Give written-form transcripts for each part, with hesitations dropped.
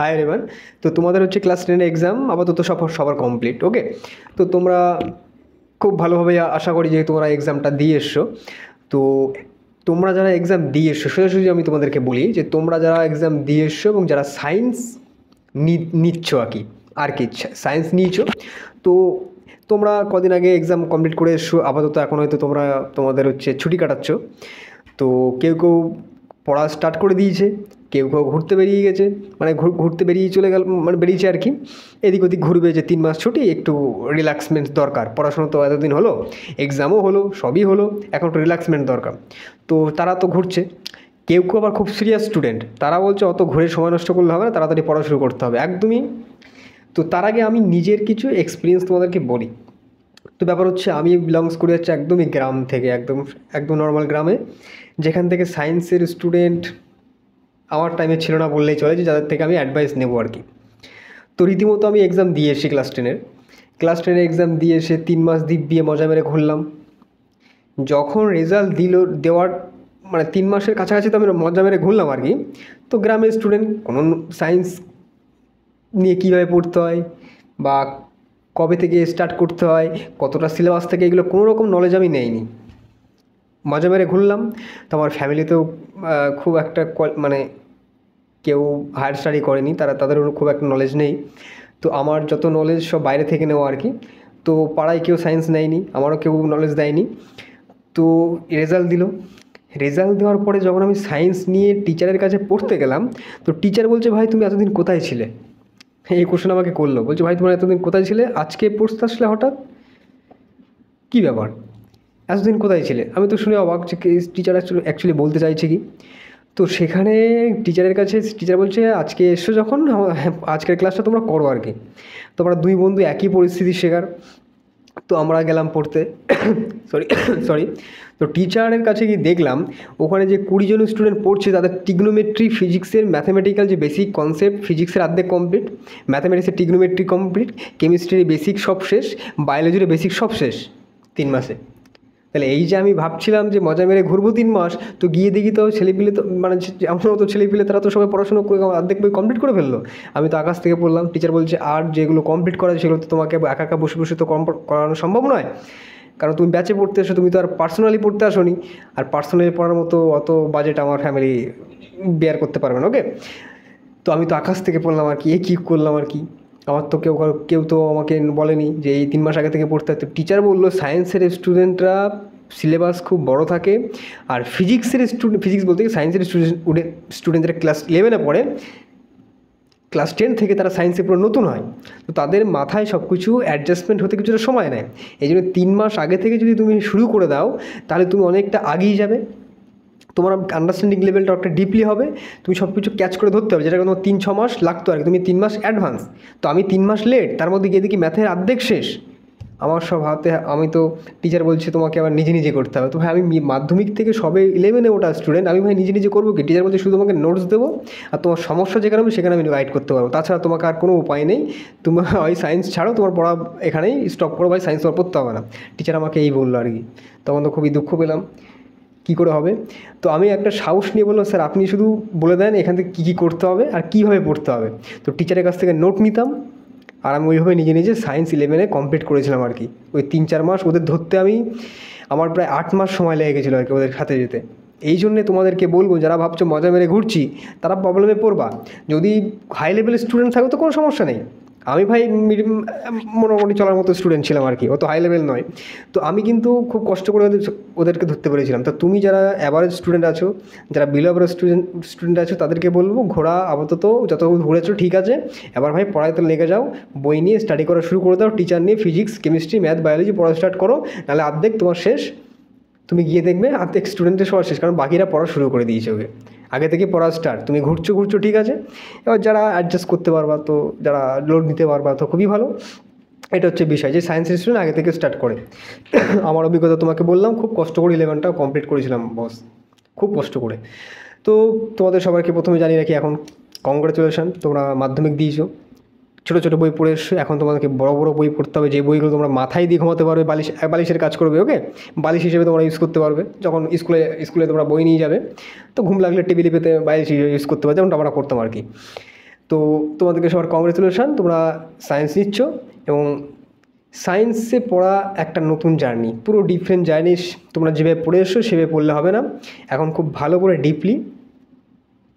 Hi everyone. তো তোমাদের হচ্ছে ক্লাস 10 এক্সাম আপাতত সবার কমপ্লিট। ওকে, তো তোমরা খুব ভালোভাবে আশা করি যে তোমরা এক্সামটা দিয়ে এসছো। তো তোমরা যারা এক্সাম দিয়ে এসছো, সোজাসুজি আমি তোমাদেরকে বলি যে তোমরা যারা এক্সাম দিয়ে এসছো এবং যারা সায়েন্স নিচ্ছ আর কি সায়েন্স নিয়েছো, তো তোমরা কদিন আগে এক্সাম কমপ্লিট করে এসছো। আপাতত এখন হয়তো তোমরা তোমাদের হচ্ছে ছুটি কাটাচ্ছ। তো কেউ কেউ পড়া স্টার্ট করে দিয়েছে, কেউ কেউ ঘুরতে বেরিয়ে গেছে, মানে ঘুরতে বেরিয়ে চলে গেল, মানে বেরিয়েছে আর কি। এদিক ওদিক ঘুরবে, যে 3 মাস ছুটি, একটু রিল্যাক্সমেন্ট দরকার। পড়াশোনা তো এতদিন হলো, এক্সামও হলো, সবই হলো, এখন একটু রিল্যাক্সমেন্ট দরকার। তো তারা তো ঘুরছে। কেউ কেউ আবার খুব সিরিয়াস স্টুডেন্ট, তারা বলছে অত ঘুরে সময় নষ্ট করলে হবে না, তাড়াতাড়ি পড়া শুরু করতে হবে একদমই। তো তার আগে আমি নিজের কিছু এক্সপিরিয়েন্স তোমাদেরকে বলি। তো ব্যাপার হচ্ছে, আমি বিলংস করে যাচ্ছি একদমই গ্রাম থেকে, একদম একদম নর্মাল গ্রামে, যেখান থেকে সায়েন্সের স্টুডেন্ট আমার টাইমে ছিল না বললেই চলে, যে যাদের থেকে আমি অ্যাডভাইস নেবো আর কি। তো রীতিমতো আমি এক্সাম দিয়ে এসেছি ক্লাস টেনের এক্সাম দিয়ে এসে 3 মাস দিব্যিয়ে মজা মেরে ঘুরলাম। যখন রেজাল্ট দেওয়ার মানে 3 মাসের কাছাকাছি তো আমি মজা মেরে ঘুরলাম আর কি। তো গ্রামের স্টুডেন্ট, কোনো সায়েন্স নিয়ে কীভাবে পড়তে হয় বা কবে থেকে স্টার্ট করতে হয়, কতটা সিলেবাস থেকে, এগুলো কোনো রকম নলেজ আমি নেইনি। মজা মেরে ঘুরলাম। তো আমার ফ্যামিলিতেও খুব একটা মানে কেউ হায়ার স্টাডি করেনি, তাদেরও খুব একটা নলেজ নেই। তো আমার যত নলেজ সব বাইরে থেকে নেওয়া আর কি। তো পাড়ায় কেউ সায়েন্স নেয়নি, আমারও কেউ নলেজ দেয়নি। তো রেজাল্ট দেওয়ার পরে যখন আমি সায়েন্স নিয়ে টিচারের কাছে পড়তে গেলাম, তো টিচার বলছে, ভাই তুমি এতদিন কোথায় ছিলে? এই কোশ্চেন আমাকে করলো, বলছে ভাই তোমরা এতদিন কোথায় ছিলে, আজকে পড়তে আসলে হঠাৎ, কী ব্যাপার, এতদিন কোথায় ছিলে? আমি তো শুনে অবাক যে টিচার অ্যাকচুয়ালি বলতে চাইছে কি। তো সেখানে টিচার বলছে, আজকে এসছো যখন, আজকের ক্লাসটা তোমরা করো আর কি। তোমরা দুই বন্ধু একই পরিস্থিতির শিকার। তো আমরা গেলাম পড়তে, সরি সরি। তো টিচারের কাছে গিয়ে দেখলাম ওখানে যে 20 জন স্টুডেন্ট পড়ছে, তাদের টিগনোমেট্রি, ফিজিক্সের, ম্যাথামেটিক্যাল যে বেসিক কনসেপ্ট, ফিজিক্সের অর্ধেক কমপ্লিট, ম্যাথামেটিক্সের টিগনোমেট্রি কমপ্লিট, কেমিস্ট্রির বেসিক সব শেষ, বায়োলজির বেসিক সব শেষ 3 মাসে। তাহলে এই যে আমি ভাবছিলাম যে মজা মেরে ঘুরবো 3 মাস, তো গিয়ে দেখি তো ছেলেপিলে, তো মানে আমার মতো ছেলেপিলে, তারা তো সবাই পড়াশোনা করে অর্ধেক বই কমপ্লিট করে ফেললো। আমি তো আকাশ থেকে পড়লাম। টিচার বলছে, আর যেগুলো কমপ্লিট করা সেগুলো তো তোমাকে একা একা বসে বসে তো করানো সম্ভব নয়, কারণ তুমি ব্যাচে পড়তে এসো, তুমি তো আর পার্সোনালি পড়তে আসোনি, আর পার্সোনালি পড়ার মতো অত বাজেট আমার ফ্যামিলি বেয়ার করতে পারবে না। ওকে, তো আমি তো আকাশ থেকে পড়লাম আর কি, কী করলাম আর কি। আমার তো কেউ তো আমাকে বলেনি যে এই 3 মাস আগে থেকে পড়তে হয়। তো টিচার বললো, সায়েন্সের স্টুডেন্টরা সিলেবাস খুব বড় থাকে, আর ফিজিক্স বলতে সায়েন্সের স্টুডেন্ট যারা ক্লাস 11-এ পড়ে, ক্লাস 10 থেকে তারা সায়েন্সে পুরো নতুন হয়। তো তাদের মাথায় সব কিছু অ্যাডজাস্টমেন্ট হতে কিছুটা সময় নেয়। এই জন্য 3 মাস আগে থেকে যদি তুমি শুরু করে দাও, তাহলে তুমি অনেকটা আগিয়ে যাবে, তোমার আন্ডারস্ট্যান্ডিং লেভেলটা একটা ডিপলি হবে, তুমি সব কিছু ক্যাচ করে ধরতে হবে, যেটা তোমার 3-6 মাস লাগতো আর কি, তুমি 3 মাস অ্যাডভান্স। তো আমি 3 মাস লেট, তার মধ্যে গিয়ে দেখি ম্যাথের অর্ধেক শেষ। আমার সব হাতে, আমি তো, টিচার বলছে তোমাকে আবার নিজে নিজে করতে হবে। তো ভাই আমি মাধ্যমিক থেকে সবে 11-এ ওটা স্টুডেন্ট, আমি ভাই নিজে নিজে করবো কি? টিচার বলছে শুধু তোমাকে নোটস দেবো, আর তোমার সমস্যা যেখানে হবে সেখানে আমি গাইড করতে পারবো, তাছাড়া তোমাকে আর কোনো উপায় নেই। তুমি ওই সায়েন্স ছাড়ো, তোমার পড়া এখানেই স্টপ করো, ভাই সায়েন্স তোমার পড়তে হবে না। টিচার আমাকে এই বললো আর কি। তখন তো খুবই দুঃখ পেলাম, কী করে হবে। তো আমি একটা সাহস নিয়ে বললাম, স্যার আপনি শুধু বলে দেন এখান থেকে কী কী করতে হবে আর কীভাবে পড়তে হবে। তো টিচারের কাছ থেকে নোট নিতাম, আর আমি ওইভাবে নিজে নিজে সায়েন্স 11-এ কমপ্লিট করেছিলাম আর কি। ওই 3-4 মাস ওদের ধরতে আমার প্রায় 8 মাস সময় লেগে গেছিলো আর কি ওদের সাথে যেতে। এই জন্যে তোমাদেরকে বলবো, যারা ভাবছো মজা মেরে ঘুরছি, তারা প্রবলেমে পড়বা। যদি হাই লেভেলের স্টুডেন্ট থাকো তো কোনো সমস্যা নেই। আমি ভাই মোটামুটি চলার মতো স্টুডেন্ট ছিলাম আর কি, অত হাই লেভেল নয়। তো আমি কিন্তু খুব কষ্ট করে ওদেরকে ধরতে পেরেছিলাম। তো তুমি যারা অ্যাভারেজ স্টুডেন্ট আছো, যারা বিলো অ্যাভারেজ স্টুডেন্ট আছো, তাদেরকে বলবো, ঘোরা আপাতত যত ঘুরেছো ঠিক আছে, এবার ভাই পড়ায় তো লেগে যাও, বই নিয়ে স্টাডি করা শুরু করে দাও, টিচার নিয়ে ফিজিক্স, কেমিস্ট্রি, ম্যাথ, বায়োলজি পড়া স্টার্ট করো, নাহলে অর্ধেক তোমার শেষ। তুমি গিয়ে দেখবে অর্ধেক স্টুডেন্টের সবার শেষ, কারণ বাকিরা পড়া শুরু করে দিয়েছে ওকে, আগে থেকে পড়া স্টার্ট। তুমি ঘুরছো ঠিক আছে, এবার যারা অ্যাডজাস্ট করতে পারবা, তো যারা লোড নিতে পারবা তো খুবই ভালো। এটা হচ্ছে বিষয়, যে সায়েন্সের স্টুডেন্ট আগে থেকে স্টার্ট করে। আমার অভিজ্ঞতা তোমাকে বললাম, খুব কষ্ট করে 11টা কমপ্লিট করেছিলাম বস, খুব কষ্ট করে। তো তোমাদের সবাইকে প্রথমে জানিয়ে রাখি, এখন কংগ্রাচুলেশন, তোমরা মাধ্যমিক দিয়েছো, ছোটো ছোটো বই পড়ে এসছো, এখন তোমাদেরকে বড় বড় বই পড়তে হবে, যে বইগুলো তোমরা মাথায় দিয়ে ঘুমাতে পারবে, বালিশের কাজ করবে। ওকে, বালিশ হিসেবে তোমরা ইউজ করতে পারবে, যখন স্কুলে তোমরা বই নিয়ে যাবে, তো ঘুম লাগলে টেবিলে পেতে বালিশ ইউজ করতে পারবে, যেমনটা আমরা করতাম আর কি। তো তোমাদেরকে সবার কংগ্রেচুলেশন, তোমরা সায়েন্স নিচ্ছ, এবং সায়েন্সে পড়া একটা নতুন জার্নি, পুরো ডিফারেন্ট জার্নি। তোমরা যেভাবে পড়ে এসছো সেভাবে পড়লে হবে না, এখন খুব ভালো করে ডিপলি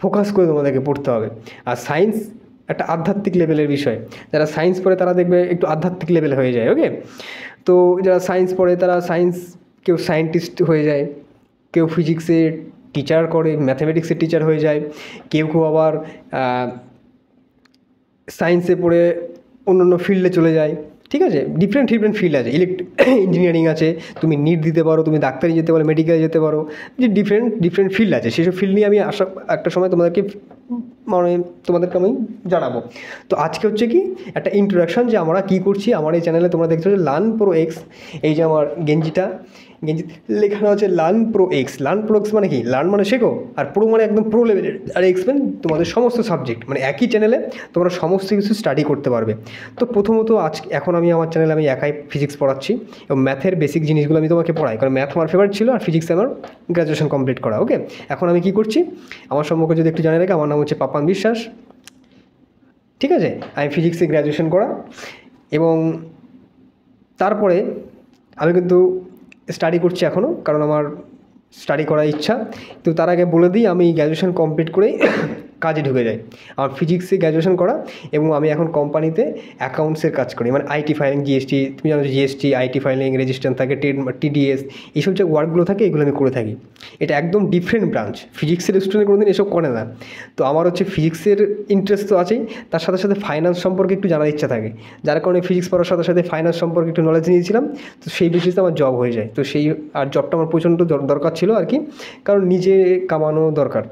ফোকাস করে তোমাদেরকে পড়তে হবে। আর সায়েন্স একটা আধ্যাত্মিক লেভেলের বিষয়, যারা সায়েন্স পড়ে তারা দেখবে একটু আধ্যাত্মিক লেভেল হয়ে যায়। ওকে, তো যারা সায়েন্স পড়ে তারা কেউ সায়েন্টিস্ট হয়ে যায়, কেউ ফিজিক্সের টিচার করে, ম্যাথামেটিক্সের টিচার হয়ে যায়, কেউ কেউ আবার সায়েন্সে পড়ে অন্য ফিল্ডে চলে যায়। ঠিক আছে, ডিফারেন্ট ফিল্ড আছে, ইঞ্জিনিয়ারিং আছে, তুমি নিট দিতে পারো, তুমি ডাক্তারি যেতে পারো, মেডিকেলে যেতে পারো, যে ডিফারেন্ট ফিল্ড আছে। সেসব ফিল্ড নিয়ে আমি একটা সময় তোমাদেরকে আমি জানাবো। তো আজকে হচ্ছে কি একটা ইন্ট্রোডাকশন, যে আমরা কী করছি আমার এই চ্যানেলে। তোমরা দেখছো যে লার্ন প্রো এক্স, এই যে আমার গেঞ্জি লেখানো হচ্ছে learn pro x. Learn pro x মানে কি? লার্ন মানে শেখো, আর প্রো মানে একদম প্রো লেভেলের, আর এক্স মানে তোমাদের সমস্ত সাবজেক্ট, মানে একই চ্যানেলে তোমরা সমস্ত কিছু স্টাডি করতে পারবে। তো প্রথমত এখন আমি আমার চ্যানেলে আমি একাই ফিজিক্স পড়াচ্ছি, এবং ম্যাথের বেসিক জিনিসগুলো আমি তোমাকে পড়াই, কারণ ম্যাথ আমার ফেভারিট ছিল, আর ফিজিক্সে আমার গ্র্যাজুয়েশন কমপ্লিট করা। ওকে, এখন আমি কী করছি আমার সম্পর্কে যদি একটু জানিয়ে রাখি, আমার নাম হচ্ছে পাপান বিশ্বাস। ঠিক আছে, আমি ফিজিক্সে গ্র্যাজুয়েশন করা, এবং তারপরে আমি কিন্তু স্টাডি করছি এখনও, কারণ আমার স্টাডি করার ইচ্ছা। তো তার আগে বলে দিই, আমি গ্র্যাজুয়েশন কমপ্লিট করেই কাজে ঢুকে যাই। আমার ফিজিক্সে গ্র্যাজুয়েশন করা, এবং আমি এখন কোম্পানিতে অ্যাকাউন্টসের কাজ করি, মানে আইটি ফাইলিং, জিএসটি, তুমি জানো জিএসটি, আইটি ফাইলিং, রেজিস্ট্রেশন থাকে, টিডিএস, এইসব যে ওয়ার্কগুলো থাকে এগুলো আমি করে থাকি। এটা একদম ডিফারেন্ট ব্রাঞ্চ, ফিজিক্সের স্টুডেন্ট কোনোদিন এসব করে না। তো আমার হচ্ছে ফিজিক্সের ইন্টারেস্ট তো আছেই, তার সাথে সাথে ফাইন্যান্স সম্পর্কে একটু জানার ইচ্ছা থাকে, যার কারণে ফিজিক্স পড়ার সাথে সাথে ফাইন্যান্স সম্পর্কে একটু নলেজ নিয়েছিলাম। তো সেই বেসিসে আমার জব হয়ে যায়। তো আর জবটা আমার প্রচণ্ড দরকার ছিল আর কি, কারণ নিজে কামানো দরকার,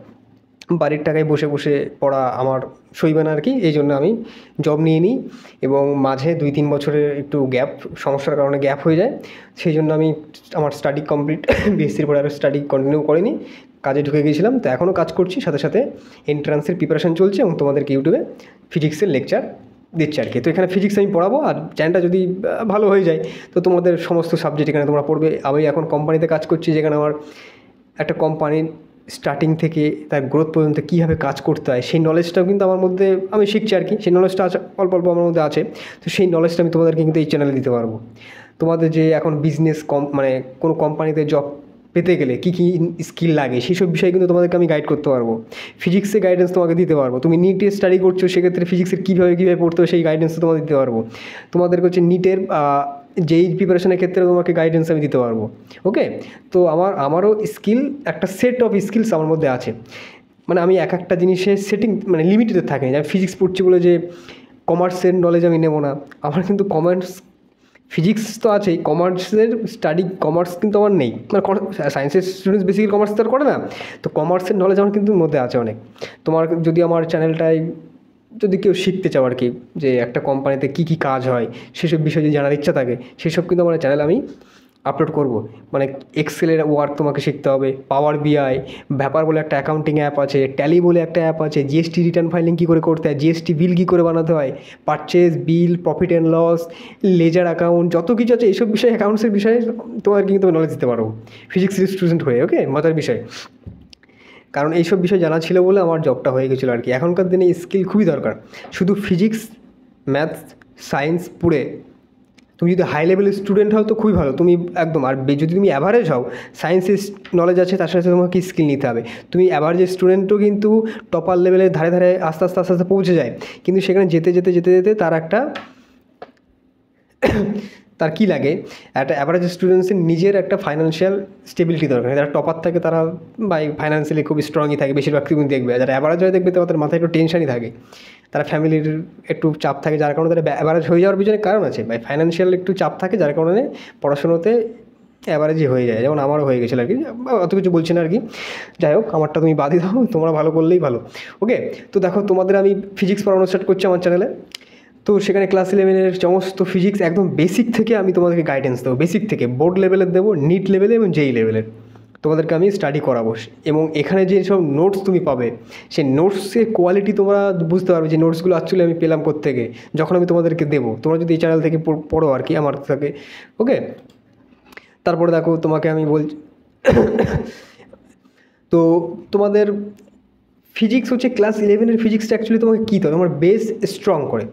বাড়ির টাকায় বসে বসে পড়া আমার সইবে না আর কি। এই জন্য আমি জব নিয়ে নিই, এবং মাঝে 2-3 বছরের একটু সমস্যার কারণে গ্যাপ হয়ে যায়। সেই জন্য আমি আমার স্টাডি কমপ্লিট বিএসসির পরে আর স্টাডি কন্টিনিউ করিনি, কাজে ঢুকে গিয়েছিলাম। তো এখনও কাজ করছি, সাথে সাথে এন্ট্রান্সের প্রিপারেশান চলছে, এবং তোমাদেরকে ইউটিউবে ফিজিক্সের লেকচার দিচ্ছে আর কি। তো এখানে ফিজিক্স আমি পড়াবো, আর চ্যানেলটা যদি ভালো হয়ে যায় তো তোমাদের সমস্ত সাবজেক্ট এখানে তোমরা পড়বে। আমি এখন কোম্পানিতে কাজ করছি, যেখানে আমার একটা কোম্পানির স্টার্টিং থেকে তার গ্রোথ পর্যন্ত কীভাবে কাজ করতে হয় সেই নলেজটাও কিন্তু আমার মধ্যে আমি শিখছি আর কি। সেই নলেজটা আছে, অল্প অল্প আমার মধ্যে আছে। তো সেই নলেজটা আমি তোমাদেরকে কিন্তু এই চ্যানেলে দিতে পারবো। তোমাদের যে এখন বিজনেস মানে কোনো কোম্পানিতে জব পেতে গেলে কী কী স্কিল লাগে সেসব বিষয়ে কিন্তু তোমাদেরকে আমি গাইড করতে পারবো। ফিজিক্সে গাইডেন্স তোমাকে দিতে পারবো। তুমি নিটে স্টাডি করছো, সেক্ষেত্রে ফিজিক্সের কীভাবে পড়তে হয় সেই গাইডেন্সও তোমাদের দিতে পারবো। তোমাদেরকে হচ্ছে নিটের যেই প্রিপারেশনের ক্ষেত্রে তোমাকে গাইডেন্স আমি দিতে পারবো। ওকে, তো আমারও স্কিল, একটা সেট অফ স্কিলস আমার মধ্যে আছে, মানে আমি একটা জিনিসের সেটিং মানে লিমিটেড থাকে। আমি ফিজিক্স পড়ছি বলে যে কমার্সের নলেজ আমি নেবো না, আমার কিন্তু ফিজিক্স তো আছেই, কমার্স কিন্তু আমার নেই, মানে সায়েন্সের স্টুডেন্টস বেসিক্যালি কমার্স তো আর করে না। তো কমার্সের নলেজ আমার কিন্তু মধ্যে আছে অনেক। তোমার যদি আমার চ্যানেলটায় যদি কেউ শিখতে চাও আর কি, যে একটা কোম্পানিতে কী কী কাজ হয় সেসব বিষয়ে যদি জানার ইচ্ছা থাকে, সেসব কিন্তু আমার চ্যানেলে আমি আপলোড করব। মানে এক্সেলের ওয়ার্ক তোমাকে শিখতে হবে, পাওয়ার বিআই, ব্যাপার বলে একটা অ্যাকাউন্টিং অ্যাপ আছে, ট্যালি বলে একটা অ্যাপ আছে, জিএসটি রিটার্ন ফাইলিং কী করে করতে হয়, জিএসটি বিল কী করে বানাতে হয়, purchase bill, profit and loss, ledger account, যত কিছু আছে এইসব বিষয়ে, অ্যাকাউন্টসের বিষয়ে তোমার কিন্তু নলেজ দিতে পারবো ফিজিক্সের স্টুডেন্ট হয়ে। ওকে, মজার বিষয়, কারণ এইসব বিষয় জানা ছিল বলে আমার জবটা হয়ে গেছিলো আর কি। এখনকার দিনে স্কিল খুবই দরকার। শুধু ফিজিক্স, ম্যাথস, সায়েন্স পড়ে তুমি যদি হাই লেভেলের স্টুডেন্ট হও তো খুবই ভালো, তুমি একদম। আর যদি তুমি অ্যাভারেজ হও, সায়েন্সের নলেজ আছে, তার সাথে তোমাকে স্কিল নিতে হবে। তুমি অ্যাভারেজ স্টুডেন্টও কিন্তু টপার লেভেলের ধারে আস্তে আস্তে পৌঁছে যায়, কিন্তু সেখানে যেতে তার একটা তার কী লাগে, একটা অ্যাভারেজ স্টুডেন্টসের নিজের একটা ফাইন্যান্সিয়াল স্টেবিলিটি দরকার। যারা টপার থাকে তারা ফাইন্যান্সিয়ালি খুব স্ট্রংই থাকে বেশিরভাগ, তুমি দেখবে। যারা অ্যাভারেজ হয়ে দেখবে তাদের মাথায় একটু টেনশনই থাকে, তারা ফ্যামিলির একটু চাপ থাকে, যার কারণে তারা অ্যাভারেজ হয়ে যাওয়ার পিছনে কারণ আছে। ফাইন্যান্সিয়াল একটু চাপ থাকে, যার কারণে পড়াশোনাতে অ্যাভারেজই হয়ে যায়, যেমন আমারও হয়ে গেছিলো আর কি। অত কিছু বলছি না আর কি, যাই হোক, আমারটা তুমি বাদই দাও, তোমরা ভালো করলেই ভালো। ওকে, তো দেখো তোমাদের আমি ফিজিক্স পড়ানো স্টার্ট করছি আমার চ্যানেলে। তো সেখানে ক্লাস 11-এর সমস্ত ফিজিক্স একদম বেসিক থেকে আমি তোমাদেরকে গাইডেন্স দেবো, বেসিক থেকে বোর্ড লেভেলের দেবো, নিট লেভেলে এবং যেই লেভেলের তোমাদেরকে আমি স্টাডি করাবো। এবং এখানে যে সব নোটস তুমি পাবে, সেই নোটসের কোয়ালিটি তোমরা বুঝতে পারবে যে নোটসগুলো অ্যাকচুয়ালি আমি পেলাম কোত্থেকে, যখন আমি তোমাদেরকে দেবো। তোমরা যদি এই চ্যানেল থেকে পড়ো আর কি আমার থেকে। ওকে, তারপরে দেখো তোমাকে আমি বলছি, তো তোমাদের ফিজিক্স হচ্ছে ক্লাস 11-এর ফিজিক্সটা অ্যাকচুয়ালি তোমাকে কী তো তোমার বেস স্ট্রং করে।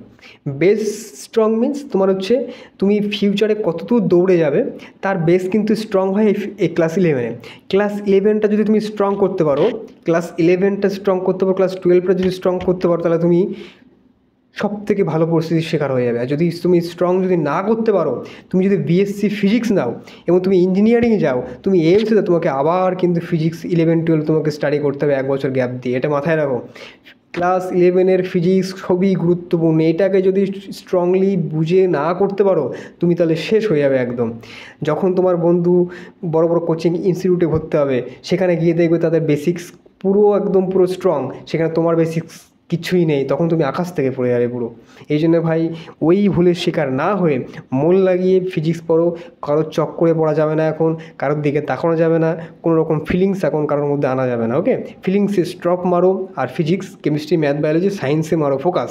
বেস স্ট্রং মিন্স তোমার হচ্ছে তুমি ফিউচারে কতদূর দৌড়ে যাবে তার বেস কিন্তু স্ট্রং হয় এই ক্লাস 11-এ। ক্লাস 11টা যদি তুমি স্ট্রং করতে পারো, ক্লাস 11টা স্ট্রং করতে পারো, ক্লাস 12টা যদি স্ট্রং করতে পারো, তাহলে তুমি সব থেকে ভালো পরিস্থিতির শিকার হয়ে যাবে। আর যদি তুমি স্ট্রং যদি না করতে পারো, তুমি যদি বিএসসি ফিজিক্স নাও এবং তুমি ইঞ্জিনিয়ারিং যাও, তুমি এইমসে তোমাকে আবার কিন্তু ফিজিক্স 11-12 তোমাকে স্টাডি করতে হবে 1 বছর গ্যাপ দিয়ে। এটা মাথায় রাখো। ক্লাস 11-এর ফিজিক্স খুবই গুরুত্বপূর্ণ। এটাকে যদি স্ট্রংলি বুঝে না করতে পারো, তুমি তাহলে শেষ হয়ে যাবে একদম। যখন তোমার বন্ধু বড় বড় কোচিং ইনস্টিটিউটে ভর্তি হবে, সেখানে গিয়ে দেখবে তাদের বেসিক্স পুরো স্ট্রং, সেখানে তোমার বেসিক্স কিছুই নেই, তখন তুমি আকাশ থেকে পড়ে যাবে পুরো। এই জন্য ভাই ওই ভুলের শিকার না হয়ে মন লাগিয়ে ফিজিক্স পড়ো। কারোর চক্করে পড়া যাবে না, এখন কারোর দিকে তাকানো যাবে না, কোনো রকম ফিলিংস এখন কারোর মধ্যে আনা যাবে না। ওকে, ফিলিংসে স্টপ মারো, আর ফিজিক্স, কেমিস্ট্রি, ম্যাথ, বায়োলজি, সায়েন্সে মারো ফোকাস,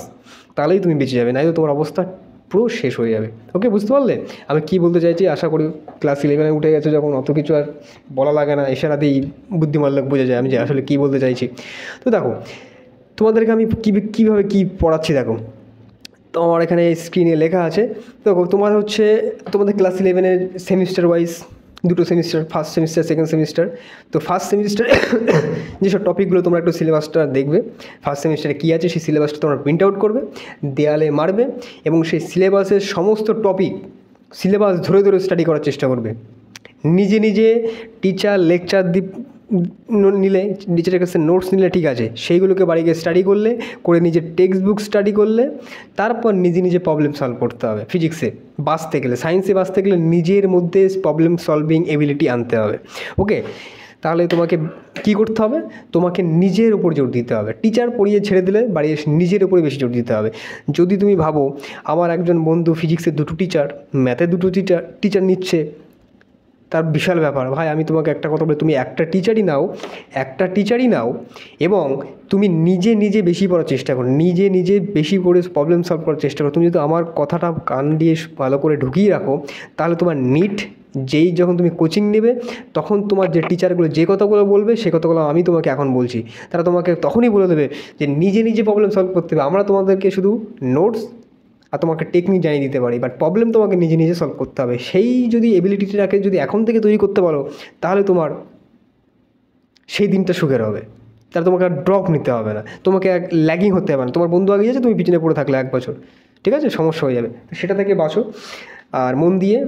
তাহলেই তুমি বেঁচে যাবে, নাইতো তোমার অবস্থা পুরো শেষ হয়ে যাবে। ওকে, বুঝতে পারলে আমি কী বলতে চাইছি? আশা করি ক্লাস 11-এ উঠে গেছে যখন অত কিছু আর বলা লাগে না, ইশারাতেই বুদ্ধিমান লোক বোঝা যায় আমি যে আসলে কী বলতে চাইছি। তো দেখো তোমাদেরকে আমি কীভাবে কী পড়াচ্ছি দেখো। তো আমার এখানে স্ক্রিনে লেখা আছে। দেখো তোমার হচ্ছে তোমাদের ক্লাস 11-এর সেমিস্টার ওয়াইজ দুটো semester, first semester, second semester. তো ফার্স্ট সেমিস্টারে যেসব টপিকগুলো তোমরা একটু সিলেবাসটা দেখবে, ফার্স্ট সেমিস্টারে কী আছে সেই সিলেবাসটা তোমরা প্রিন্ট আউট করবে, দেয়ালে মারবে এবং সেই সিলেবাসের সমস্ত টপিক সিলেবাস ধরে ধরে স্টাডি করার চেষ্টা করবে। নিজে নিজে টিচার লেকচার নিলে, টিচারের কাছে নোটস নিলে ঠিক আছে, সেইগুলোকে বাড়ি গিয়ে স্টাডি করলে, করে নিজের টেক্সট বুক স্টাডি করলে, তারপর নিজে নিজে প্রবলেম সলভ করতে হবে। ফিজিক্সে বাঁচতে গেলে, সায়েন্সে বাঁচতে গেলে নিজের মধ্যে প্রবলেম সলভিং এবিলিটি আনতে হবে। ওকে, তাহলে তোমাকে কী করতে হবে? তোমাকে নিজের উপর জোর দিতে হবে। টিচার পড়িয়ে ছেড়ে দিলে বাড়ি এসে নিজের উপরে বেশি জোর দিতে হবে। যদি তুমি ভাবো আমার একজন বন্ধু ফিজিক্সের 2টো টিচার, ম্যাথে 2টো টিচার নিচ্ছে, তার বিশাল ব্যাপার। ভাই আমি তোমাকে একটা কথা বলি, তুমি একটা টিচারই নাও এবং তুমি নিজে নিজে বেশি পড়ার চেষ্টা করো, নিজে নিজে বেশি করে প্রবলেম সলভ করার চেষ্টা করো। তুমি যদি আমার কথাটা কান দিয়ে ভালো করে ঢুকিয়ে রাখো, তাহলে তোমার যখন তুমি কোচিং নেবে, তখন তোমার যে টিচারগুলো যে কথাগুলো বলবে সে কথাগুলো আমি তোমাকে এখন বলছি, তারা তোমাকে তখনই বলে দেবে যে নিজে নিজে প্রবলেম সলভ করতে হবে। আমরা তোমাদেরকে শুধু নোটস আর তোমাকে টেকনিক জানিয়ে দিতে পারি, বাট প্রবলেম তোমাকে নিজে নিজে সলভ করতে হবে। সেই যদি এবিলিটিটাকে যদি এখন থেকে তৈরি করতে পারো, তাহলে তোমার সেই দিনটা সুখের হবে। তাহলে তোমাকে আর ড্রপ নিতে হবে না, তোমাকে ল্যাগিং হতে হবে না। তোমার বন্ধু আগে যাচ্ছে, তুমি পিছনে পড়ে থাকলে 1 বছর, ঠিক আছে, সমস্যা হয়ে যাবে। তো সেটা থেকে বাঁচো আর মন দিয়ে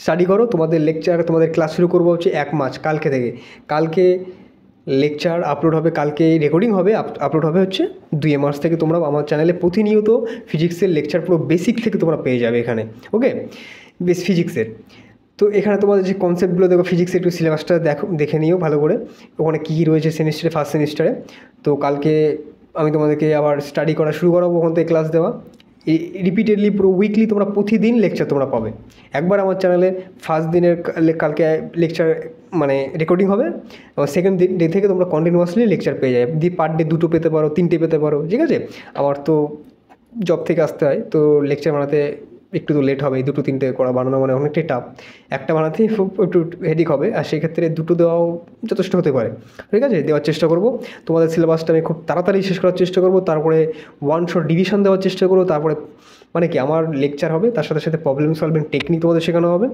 স্টাডি করো। তোমাদের লেকচার, তোমাদের ক্লাস শুরু করবো হচ্ছে 1 মার্চ, কালকে থেকে। কালকে লেকচার আপলোড হবে, কালকে রেকর্ডিং হবে, আপলোড হবে হচ্ছে 2 মার্চ থেকে। তোমরা আমার চ্যানেলে প্রতিনিয়ত ফিজিক্সের লেকচার পুরো বেসিক থেকে তোমরা পেয়ে যাবে এখানে। ওকে, ফিজিক্সের তো এখানে তোমাদের যে কনসেপ্টগুলো দেখো, ফিজিক্সের একটু সিলেবাসটা দেখে নিও ভালো করে, ওখানে কী কী রয়েছে সেমিস্টারে, ফার্স্ট সেমিস্টারে। তো কালকে আমি তোমাদেরকে আবার স্টাডি করা শুরু করাবো, ওখান থেকে ক্লাস দেওয়া রিপিটেডলি পুরো উইকলি তোমরা প্রতিদিন লেকচার তোমরা পাবে। একবার আমার চ্যানেলে ফার্স্ট দিনের কালকে লেকচার মানে রেকর্ডিং হবে, এবং সেকেন্ড ডে থেকে তোমরা কন্টিনিউয়াসলি লেকচার পেয়ে যাবে। পার ডে 2টো পেতে পারো, 3টে পেতে পারো, ঠিক আছে। আমার তো জব থেকে আসতে হয়, তো লেকচার বানাতে একটু তো লেট হবে। 2-3টে বানানো মানে অনেকটাই টাফ। একটা বানাতেই একটু হেডিক হবে, আর সেক্ষেত্রে 2টো দেওয়াও যথেষ্ট হতে পারে, ঠিক আছে। দেওয়ার চেষ্টা করব। তোমাদের সিলেবাসটা আমি খুব তাড়াতাড়ি শেষ করার চেষ্টা করব, তারপরে 1 শট ডিভিশন দেওয়ার চেষ্টা করব। তারপরে মানে কি আমার লেকচার হবে, তার সাথে সাথে প্রবলেম সলভিং টেকনিক তোমাদের শেখানো হবে,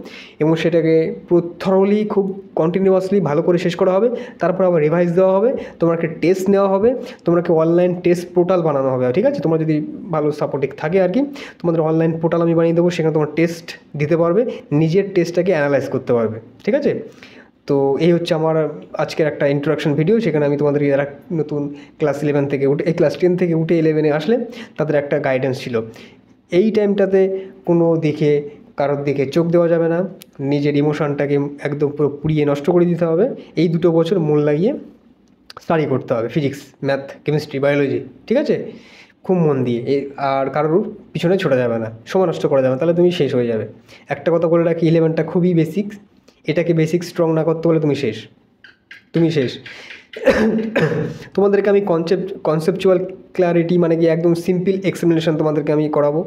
এবং সেটাকে পুরো থরলি খুব কন্টিনিউয়াসলি ভালো করে শেষ করা হবে। তারপর আবার রিভাইজ দেওয়া হবে, তোমাকে টেস্ট নেওয়া হবে, তোমাকে অনলাইন টেস্ট পোর্টাল বানানো হবে, ঠিক আছে। তোমরা যদি ভালো সাপোর্টিং থাকে আর কি, তোমাদের অনলাইন পোর্টাল আমি বানিয়ে দেবো, সেখানে তোমার টেস্ট দিতে পারবে, নিজের টেস্টটাকে অ্যানালাইজ করতে পারবে, ঠিক আছে। তো এই হচ্ছে আমার আজকের একটা ইন্ট্রোডাকশন ভিডিও। সেখানে আমি তোমাদের যারা নতুন ক্লাস 11 থেকে উঠে, এই ক্লাস 10 থেকে উঠে 11-এ আসলে তাদের একটা গাইডেন্স ছিল। এই টাইমটাতে কোনো দিকে কারোর দিকে চোখ দেওয়া যাবে না, নিজের ইমোশনটাকে একদম পুরো পুড়িয়ে নষ্ট করে দিতে হবে। এই 2 বছর মন লাগিয়ে স্টাডি করতে হবে, ফিজিক্স, ম্যাথ, কেমিস্ট্রি, বায়োলজি, ঠিক আছে, খুব মন দিয়ে। আর কারোর পিছনে ছোটা যাবে না, সময় নষ্ট করা যাবে না, তাহলে তুমি শেষ হয়ে যাবে। একটা কথা বলে রাখি, 11টা খুবই বেসিক, এটাকে বেসিক স্ট্রং না করতে হলে তুমি শেষ। তোমাদেরকে আমি কনসেপচুয়াল ক্ল্যারিটি মানে কি একদম সিম্পল এক্সপ্লেনেশন তোমাদেরকে আমি করাবো।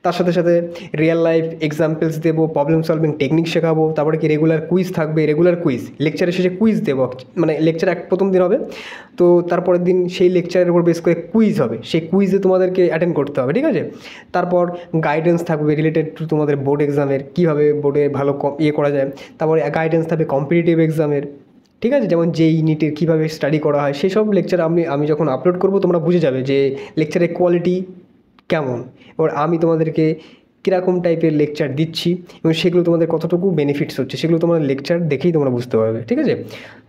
তার সাথে সাথে রিয়েল লাইফ এক্সাম্পলস দেবো, প্রবলেম সলভিং টেকনিক শেখাবো। তারপরে কি রেগুলার কুইজ থাকবে, রেগুলার কুইজ লেকচারের শেষে কুইজ দেবো। মানে লেকচার প্রথম দিন হবে, তো তারপরের দিন সেই লেকচারের উপর বেস করে কুইজ হবে, সেই কুইজে তোমাদেরকে অ্যাটেন্ড করতে হবে, ঠিক আছে। তারপর গাইডেন্স থাকবে রিলেটেড টু তোমাদের বোর্ড এক্সামের, কীভাবে বোর্ডে ভালো ইয়ে করা যায়। তারপরে গাইডেন্স থাকবে কম্পিটিটিভ এক্সামের, ঠিক আছে, যেমন যেই নিটের কীভাবে স্টাডি করা হয় সেই সব লেকচার আমি যখন আপলোড করব তোমরা বুঝে যাবে যে লেকচারের কোয়ালিটি কেমন। এবার আমি তোমাদেরকে কীরকম টাইপের লেকচার দিচ্ছি এবং সেগুলো তোমাদের কতটুকু বেনিফিটস হচ্ছে সেগুলো তোমাদের লেকচার দেখেই তোমরা বুঝতে পারবে, ঠিক আছে।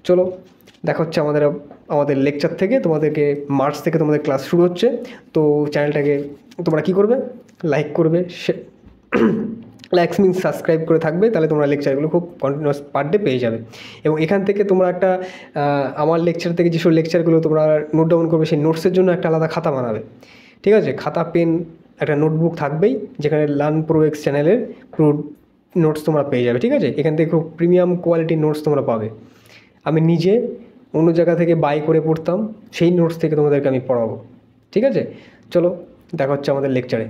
চলো দেখা হচ্ছে আমাদের লেকচার থেকে। তোমাদেরকে মার্চ থেকে তোমাদের ক্লাস শুরু হচ্ছে। তো চ্যানেলটাকে তোমরা কী করবে, লাইক করবে, লাইকস মিনস সাবস্ক্রাইব করে থাকবে, তাহলে তোমরা লেকচারগুলো খুব কন্টিনিউয়াস পার ডে পেয়ে যাবে। এবং এখান থেকে তোমরা একটা আমার লেকচার থেকে যেসব লেকচারগুলো তোমরা নোট ডাউন করবে সেই নোটসের জন্য একটা আলাদা খাতা বানাবে, ঠিক আছে। খাতা, পেন, একটা নোটবুক থাকবেই, যেখানে লার্ন প্রো এক্স চ্যানেলের পুরো নোটস তোমরা পেয়ে যাবে, ঠিক আছে। এখান থেকে খুব প্রিমিয়াম কোয়ালিটির নোটস তোমরা পাবে। আমি নিজে অন্য জায়গা থেকে বাই করে পড়তাম, সেই নোটস থেকে তোমাদেরকে আমি পড়াবো, ঠিক আছে। চলো দেখা হচ্ছে আমাদের লেকচারে।